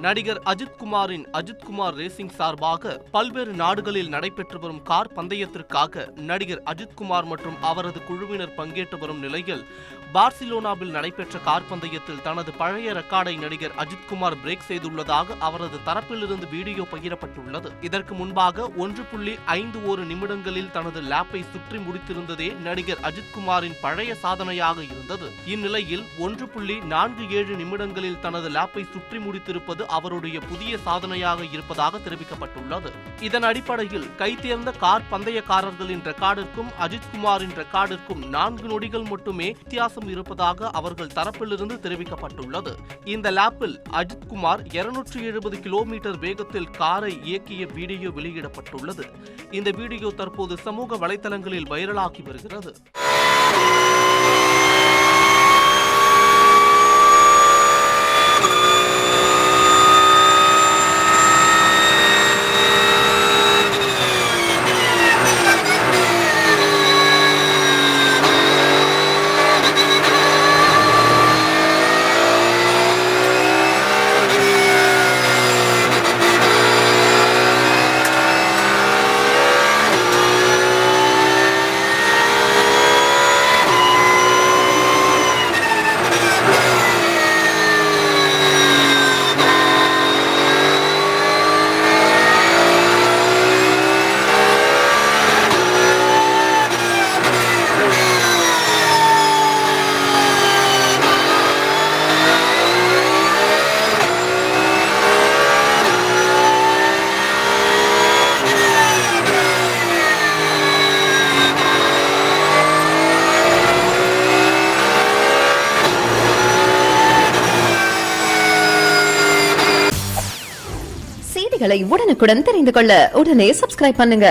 நடிகர் அஜித்குமாரின் அஜித்குமார் ரேசிங் சார்பாக பல்வேறு நாடுகளில் நடைபெற்று வரும் கார் பந்தயத்திற்காக நடிகர் அஜித்குமார் மற்றும் அவரது குழுவினர் பங்கேற்று வரும் நிலையில் பார்சிலோனாவில் நடைபெற்ற கார் பந்தயத்தில் தனது பழைய ரெக்கார்டை நடிகர் அஜித்குமார் பிரேக் செய்துள்ளதாக அவரது தரப்பிலிருந்து வீடியோ பகிரப்பட்டுள்ளது. இதற்கு முன்பாக 1.51 நிமிடங்களில் தனது லேப்பை சுற்றி முடித்திருந்ததே நடிகர் அஜித்குமாரின் பழைய சாதனையாக இருந்தது. இந்நிலையில் 1.47 நிமிடங்களில் தனது லேப்பை சுற்றி முடித்திருப்பது அவருடைய புதிய சாதனையாக இருப்பதாக தெரிவிக்கப்பட்டுள்ளது. இதன் அடிப்படையில் கைதேர்ந்த கார் பந்தயக்காரர்களின் ரெக்கார்டிற்கும் அஜித்குமாரின் ரெக்கார்டிற்கும் 4 நொடிகள் மட்டுமே வித்தியாசம் இருப்பதாக அவர்கள் தரப்பிலிருந்து தெரிவிக்கப்பட்டுள்ளது. இந்த லேப்பில் அஜித்குமார் 270 கிலோமீட்டர் வேகத்தில் காரை இயக்கிய வீடியோ வெளியிடப்பட்டுள்ளது. இந்த வீடியோ தற்போது சமூக வலைதளங்களில் வைரலாகி வருகிறது. செய்திகளை உடனுக்குடன் தெரிந்து கொள்ள உடனே சப்ஸ்கிரைப் பண்ணுங்க.